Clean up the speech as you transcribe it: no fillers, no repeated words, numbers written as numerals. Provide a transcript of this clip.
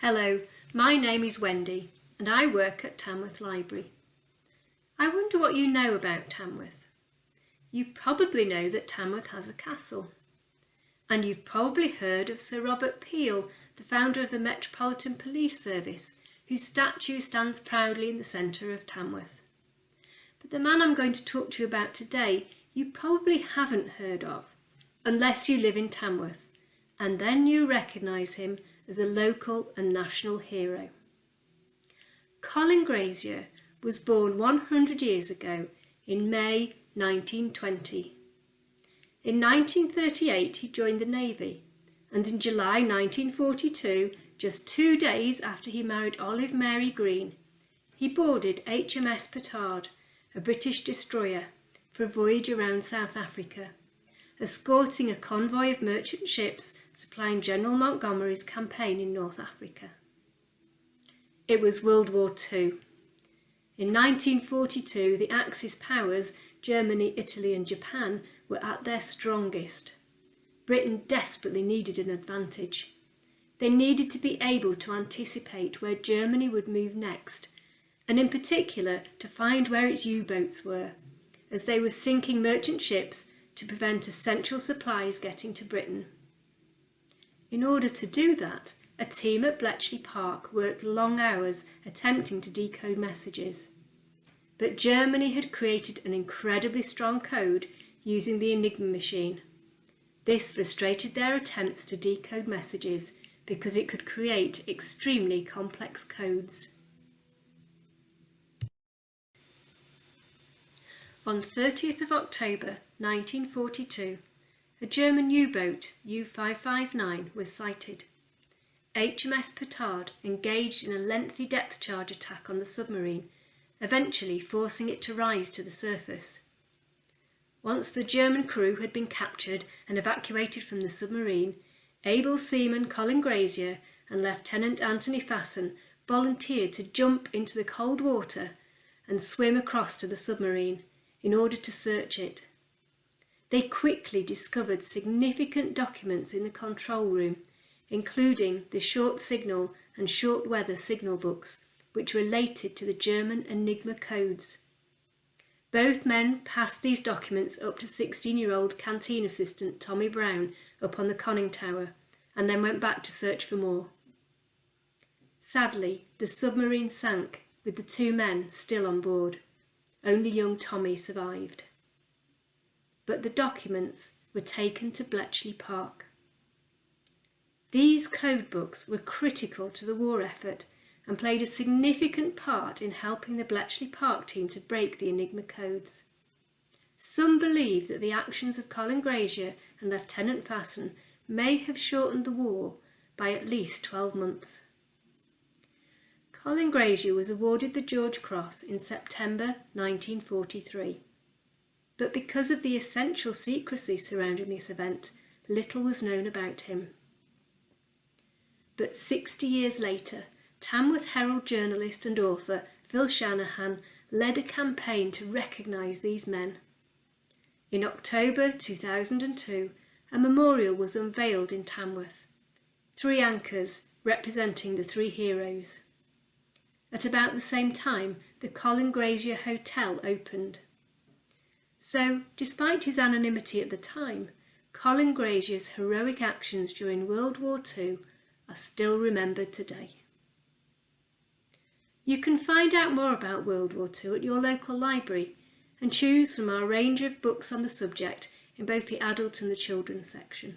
Hello, my name is Wendy and I work at Tamworth Library. I wonder what you know about Tamworth. You probably know that Tamworth has a castle. And you've probably heard of Sir Robert Peel, the founder of the Metropolitan Police Service, whose statue stands proudly in the centre of Tamworth. But the man I'm going to talk to you about today, you probably haven't heard of, unless you live in Tamworth, and then you recognise him as a local and national hero. Colin Grazier was born 100 years ago in May 1920. In 1938 he joined the Navy, and in July 1942, just 2 days after he married Olive Mary Green, he boarded HMS Petard, a British destroyer, for a voyage around South Africa, escorting a convoy of merchant ships supplying General Montgomery's campaign in North Africa. It was World War II. In 1942, the Axis powers, Germany, Italy and Japan, were at their strongest. Britain desperately needed an advantage. They needed to be able to anticipate where Germany would move next, and in particular to find where its U-boats were, as they were sinking merchant ships to prevent essential supplies getting to Britain. In order to do that, a team at Bletchley Park worked long hours attempting to decode messages. But Germany had created an incredibly strong code using the Enigma machine. This frustrated their attempts to decode messages because it could create extremely complex codes. On 30th of October 1942, a German U-boat, U-559, was sighted. HMS Petard engaged in a lengthy depth charge attack on the submarine, eventually forcing it to rise to the surface. Once the German crew had been captured and evacuated from the submarine, able seaman Colin Grazier and Lieutenant Anthony Fassen volunteered to jump into the cold water and swim across to the submarine in order to search it. They quickly discovered significant documents in the control room, including the short signal and short weather signal books, which related to the German Enigma Codes. Both men passed these documents up to 16-year-old canteen assistant Tommy Brown up on the conning tower, and then went back to search for more. Sadly, the submarine sank with the 2 men still on board. Only young Tommy survived. But the documents were taken to Bletchley Park. These code books were critical to the war effort and played a significant part in helping the Bletchley Park team to break the Enigma Codes. Some believe that the actions of Colin Grazier and Lieutenant Fassen may have shortened the war by at least 12 months. Colin Grazier was awarded the George Cross in September 1943. But because of the essential secrecy surrounding this event, little was known about him. But 60 years later, Tamworth Herald journalist and author Phil Shanahan led a campaign to recognise these men. In October 2002, a memorial was unveiled in Tamworth, 3 anchors representing the 3 heroes. At about the same time, the Colin Grazier Hotel opened. So, despite his anonymity at the time, Colin Grazier's heroic actions during World War II are still remembered today. You can find out more about World War II at your local library and choose from our range of books on the subject in both the adult and the children's section.